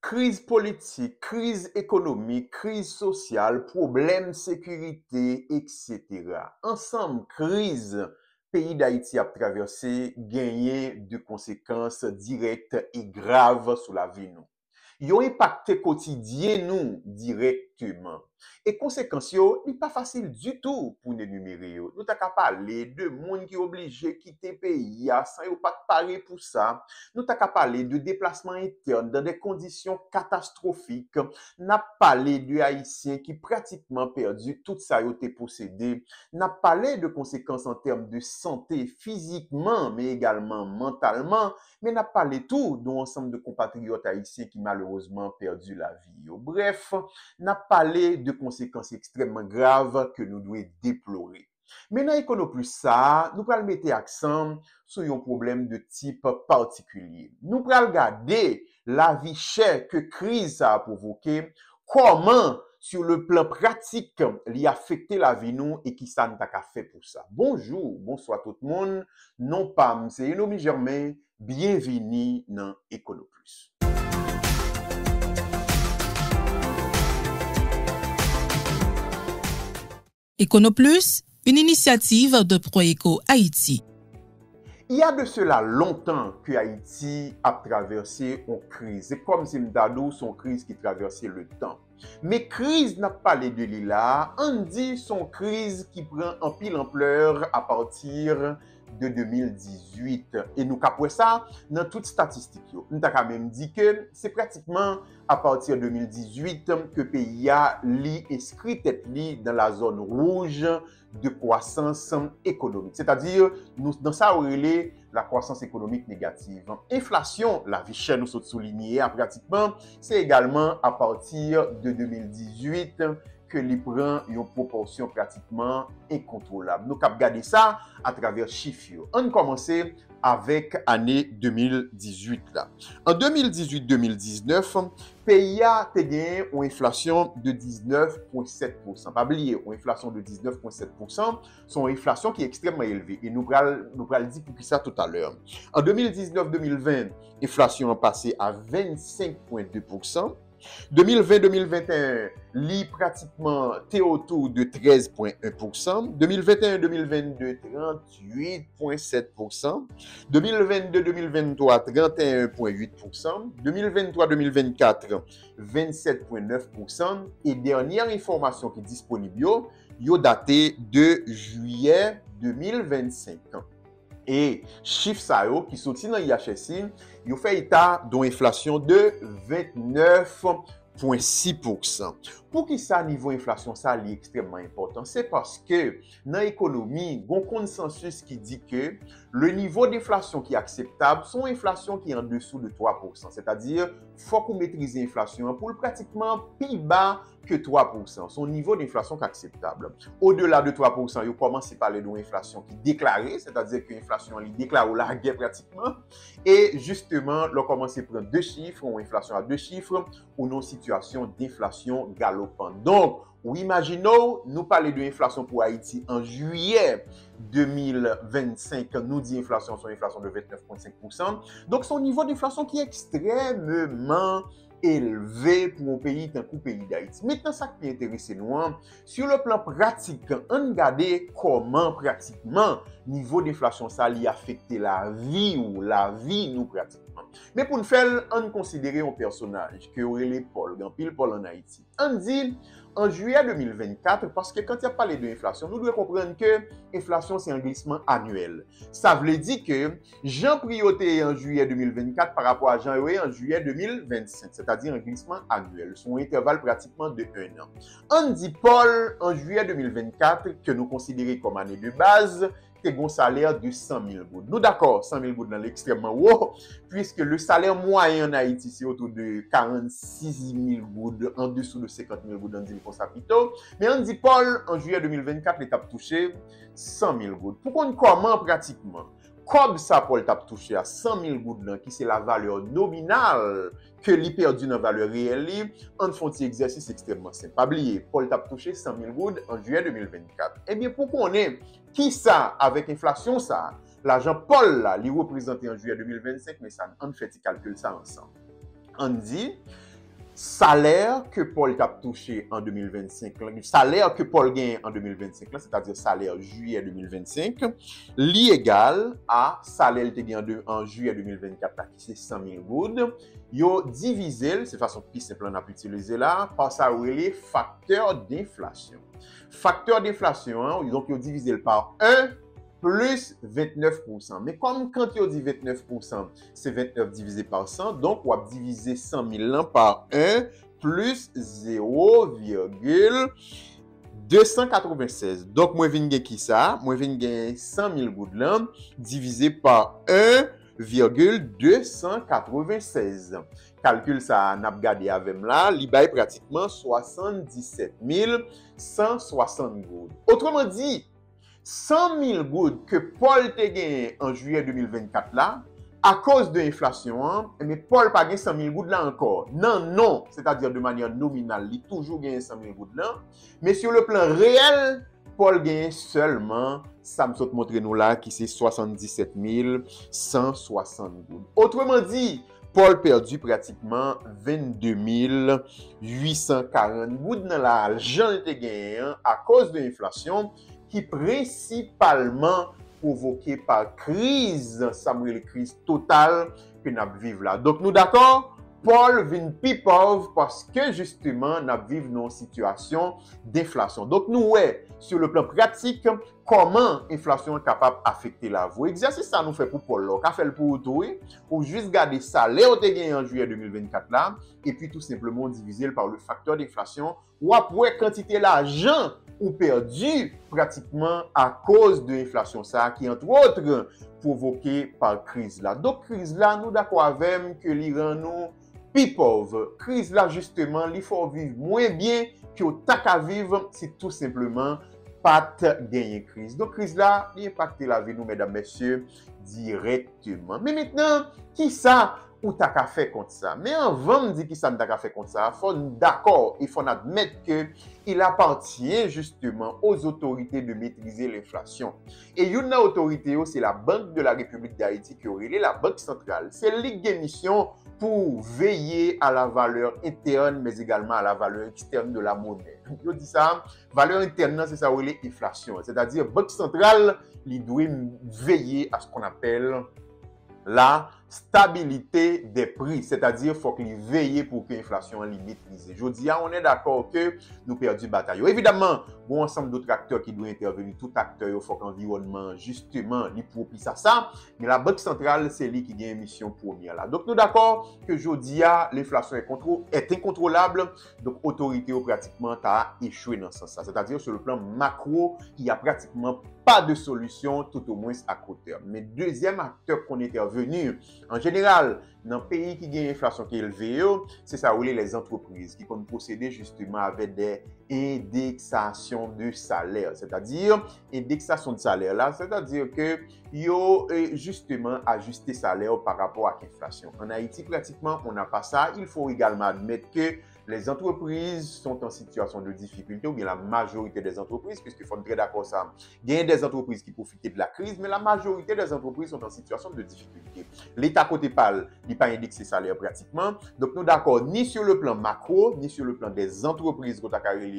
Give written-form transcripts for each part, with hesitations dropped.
Crise politique, crise économique, crise sociale, problème sécurité, etc. Ensemble, crise pays d'Haïti a traversé, gagné de conséquences directes et graves sur la vie nous. Yo impacté quotidien nous directement. Et conséquences yo, n'est pas facile du tout pour nous énumérer yo. Nous t'as parler de monde qui obligé quitter pays sans yo pas paré pour ça. Nous t'as parler de déplacement interne dans des conditions catastrophiques. N'a parlé de haïtiens qui pratiquement perdu tout ça yo té possédé. N'a parlé de conséquences en termes de santé physiquement mais également mentalement. Mais n'a parlé tout d'un ensemble de compatriotes haïtiens qui malheureusement perdu la vie. Bref, n'a parlé de conséquences extrêmement graves que nous devons déplorer. Maintenant, écono plus ça, nous allons mettre accent sur un problème de type particulier. Nous allons regarder la vie chère que crise a provoqué, comment sur le plan pratique, il a affecté la vie nous et qui ça n'a qu'à faire pour ça. Bonjour, bonsoir tout le monde. Non pas, c'est Enomi Germain. Bienvenue dans Écono Plus. Écono Plus, une initiative de Proéco Haïti. Il y a de cela longtemps que Haïti a traversé une crise. C'est comme si Mdadou, son crise qui traversait le temps. Mais crise n'a pas les deux là. On dit son crise qui prend en pile ampleur à partir de 2018. Et nous capons ça dans toute statistique. Nous avons quand même dit que c'est pratiquement à partir de 2018 que le pays a inscrit tête dans la zone rouge de croissance économique. C'est-à-dire, nous, dans ça, on relève la croissance économique négative. Inflation, la vie chère, nous sommes soulignés pratiquement, c'est également à partir de 2018 que les prend une proportion pratiquement incontrôlable. Nous avons regardé ça à travers chiffres. On commence avec l'année 2018. Là. En 2018-2019, pays a gagné une inflation de 19,7%. Pas oublier, une inflation de 19,7%, c'est une inflation qui est extrêmement élevée. Et nous allons dire pour ça tout à l'heure. En 2019-2020, l'inflation est passée à 25,2%. 2020-2021, li pratiquement t'es autour de 13,1%. 2021-2022, 38,7%. 2022-2023, 31,8%. 2023-2024, 27,9%. Et dernière information qui est disponible, yo daté de juillet 2025. Et chiffre ça qui sorti dans IHSI, il fait état d'une inflation de 29,6%. Pour qui ça niveau inflation ça est extrêmement important, c'est parce que dans l'économie, il y a un consensus qui dit que le niveau d'inflation qui est acceptable, c'est une inflation qui est en dessous de 3%. C'est-à-dire, il faut qu'on maîtrise l'inflation pour pratiquement plus bas que 3%. Son niveau d'inflation qui est acceptable. Au-delà de 3%, il commence à parler d'une inflation qui est déclarée, c'est-à-dire que l'inflation est déclarée la guerre pratiquement. Et justement, on commence à prendre deux chiffres, une inflation à deux chiffres, ou une situation d'inflation galopante. Donc, ou imaginons, nous parlons de l'inflation pour Haïti en juillet 2025, nous dit inflation sur inflation de 29,5%. Donc, son niveau d'inflation qui est extrêmement élevé pour un pays tant qu'un pays d'Haïti. Maintenant, ça qui est intéressant, nous, sur le plan pratique, on regarde comment pratiquement niveau d'inflation ça a affecté la vie ou la vie nous pratiquement. Mais pour nous faire, on considère un personnage que est Paul, dans pile Paul en Haïti. On dit en juillet 2024, parce que quand il y a parlé de l'inflation, nous devons comprendre que l'inflation, c'est un glissement annuel. Ça veut dire que Jean Priorité en juillet 2024 par rapport à Jean Yoé en juillet 2025, c'est-à-dire un glissement annuel, son intervalle pratiquement de 1 an. On dit Paul en juillet 2024, que nous considérons comme année de base, que un salaire de 100 000 gouttes. Nous d'accord, 100 000 gouttes dans l'extrêmement haut, puisque le salaire moyen en Haïti, c'est autour de 46 000 gouttes, en dessous de 50 000 gouttes dans le plutôt. Mais on dit Paul, en juillet 2024, l'étape touché 100 000 gouttes. Pourquoi on commence pratiquement? Comme ça, Paul t'a touché à 100 000 gouttes, qui c'est la valeur nominale que l'y perdu dans la valeur réelle, on fait un exercice extrêmement simple. Pas oublier, Paul t'a touché 100 000 gouttes en juillet 2024. Eh bien, pour qu'on ait qui ça, avec inflation, ça, l'argent Paul, là, il représenté en juillet 2025, mais ça, on fait calcul ça ensemble. On dit, salaire que Paul t'a touché en 2025, salaire que Paul gagne en 2025, c'est-à-dire salaire juillet 2025, li égal à salaire qu'il gagne en juillet 2024, qui c'est 100 000 goudes. Yo divisé, c'est façon plus simple on a pu utiliser là, par ça les facteur d'inflation. Facteur d'inflation, donc yo divisé par 1 plus 29%. Mais comme quand on dit 29%, c'est 29 divisé par 100, donc on va diviser 100 000 par 1 plus 0,296. Donc, moi, je viens qui ça? Moi, je viens 100 000 gouttes là, divisé par 1,296. Calcul ça, n'a pas gardé avec là, il baille pratiquement 77 160 gouttes. Autrement dit, 100 000 gouttes que Paul te gagné en juillet 2024 là, à cause de l'inflation, mais Paul n'a pas gagné 100 000 gouttes là encore. Non, c'est-à-dire de manière nominale, il a toujours gagné 100 000 gouttes là. Mais sur le plan réel, Paul gagne seulement, ça me saute montrer nous là, qui c'est 77 160 gouttes. Autrement dit, Paul perdu pratiquement 22 840 gouttes dans l'argent qu'il a gagné à cause de l'inflation, qui principalement provoqué par crise, Samuel, crise totale que nous vivons là. Donc nous d'accord, Paul vient plus pauvre parce que justement nous vivons dans une situation d'inflation. Donc nous ouais, sur le plan pratique, comment l'inflation est capable d'affecter la vie. Exercice ça nous fait pour Paul là, qu'a fait pour tout, ou juste garder salaire au gagné en juillet 2024 là, et puis tout simplement diviser par le facteur d'inflation ou après quantité d'argent ou perdu pratiquement à cause de l'inflation ça qui entre autres provoqué par crise là. Donc crise là nous d'accord avec que l'Iran nous plus pauvre. Crise là justement, il faut vivre moins bien que tant qu'à vivre si tout simplement pas gagner crise. Donc crise là, il impacte la vie nous mesdames messieurs directement. Mais maintenant, qui ça ou t'as qu'à faire contre ça? Mais avant de dire qui ça t'as qu'à faire contre ça, faut d'accord, il faut admettre que il appartient justement aux autorités de maîtriser l'inflation. Et une autorité, c'est la Banque de la République d'Haïti qui aurait la Banque centrale. C'est l'émission pour veiller à la valeur interne, mais également à la valeur externe de la monnaie. Je dis ça, valeur interne, c'est ça, l'inflation. C'est-à-dire, Banque centrale, il doit veiller à ce qu'on appelle la stabilité des prix, c'est-à-dire qu'il faut qu'il veille pour que l'inflation soit maîtrisée. Je dis, on est d'accord que nous perdons bataille. Évidemment, il y a un ensemble d'autres acteurs qui doivent intervenir. Tout acteur, il faut que l'environnement, justement, il propice à ça. Mais la Banque centrale, c'est lui qui a une mission première là. Donc, nous d'accord que je dis, l'inflation est incontrôlable. Donc, l'autorité pratiquement a échoué dans ce sens. C'est-à-dire, sur le plan macro, il n'y a pratiquement pas de solution, tout au moins à court terme. Mais deuxième acteur qu'on est intervenu, en général, dans un pays qui a une inflation qui est élevée, c'est ça où les entreprises qui peuvent procéder justement avec des indexations de salaire. C'est-à-dire, indexation de salaire là, c'est-à-dire que yo justement ajuster salaire par rapport à l'inflation. En Haïti, pratiquement, on n'a pas ça. Il faut également admettre que les entreprises sont en situation de difficulté, ou bien la majorité des entreprises, puisqu'il faut être très d'accord ça. Il y a des entreprises qui profitent de la crise, mais la majorité des entreprises sont en situation de difficulté. L'État côté parle, il n'a pas indexé salaire pratiquement. Donc nous d'accord, ni sur le plan macro, ni sur le plan des entreprises,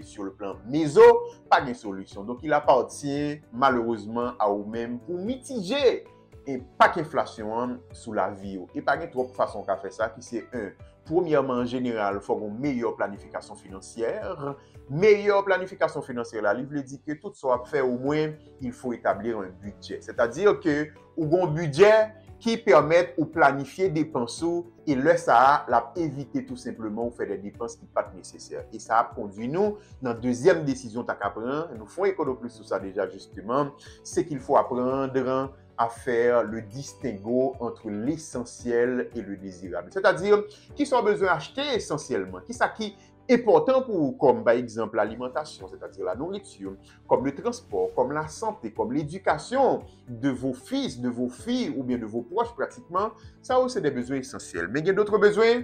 sur le plan méso, pas de solution. Donc il appartient malheureusement à eux-mêmes pour mitiger et pas qu'inflation sous la vie. Et pas de trop façon qu'à faire ça, qui c'est un. Premièrement, en général, il faut une meilleure planification financière. Meilleure planification financière, là, il veut dire que tout soit fait, au moins, il faut établir un budget. C'est-à-dire que, ou un budget qui permet de planifier des dépenses et là, ça a évité tout simplement de faire des dépenses qui ne sont pas nécessaires. Et ça a conduit nous dans la deuxième décision qu'à prendre. Nous faisons économie plus sur ça déjà, justement. C'est qu'il faut apprendre à faire le distinguo entre l'essentiel et le désirable. C'est-à-dire, qui sont besoin d'acheter essentiellement, qui ça qui est important pour, comme par exemple l'alimentation, c'est-à-dire la nourriture, comme le transport, comme la santé, comme l'éducation de vos fils, de vos filles ou bien de vos proches pratiquement, ça aussi c'est des besoins essentiels. Mais il y a d'autres besoins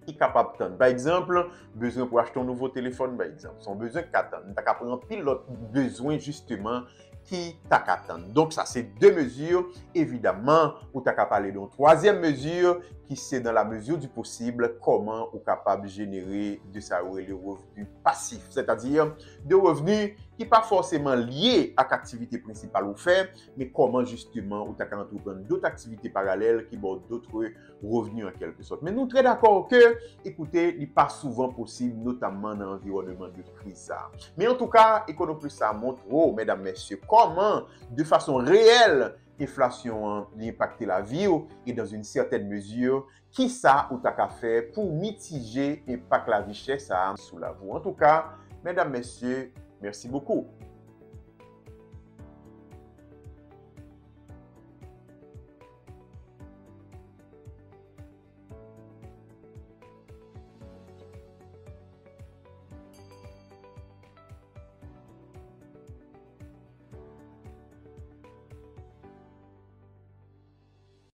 qui sont capables d'attendre. Par exemple, besoin pour acheter un nouveau téléphone, par exemple, son besoin qu'attendre. Tu as prendre pile l'autre besoin justement qui t'a qu'attendre. Donc, ça, c'est deux mesures. Évidemment, ou t'as qu'à parler d'une troisième mesure, qui c'est dans la mesure du possible, comment ou capable de générer de ça les revenus passifs. C'est-à-dire, de revenus qui pas forcément liés à l'activité principale ou fait, mais comment justement ou t'as qu'à entreprendre d'autres activités parallèles qui bordent d'autres revenus en quelque sorte. Mais nous très d'accord que, écoutez, il n'est pas souvent possible, notamment dans l'environnement de crise. Mais en tout cas, Econoplus ça montre, mesdames, messieurs, comment, de façon réelle, l'inflation impacte la vie et dans une certaine mesure, qui ça ou t'as qu'à faire pour mitiger l'impact de la richesse sur la vie. En tout cas, mesdames, messieurs, merci beaucoup.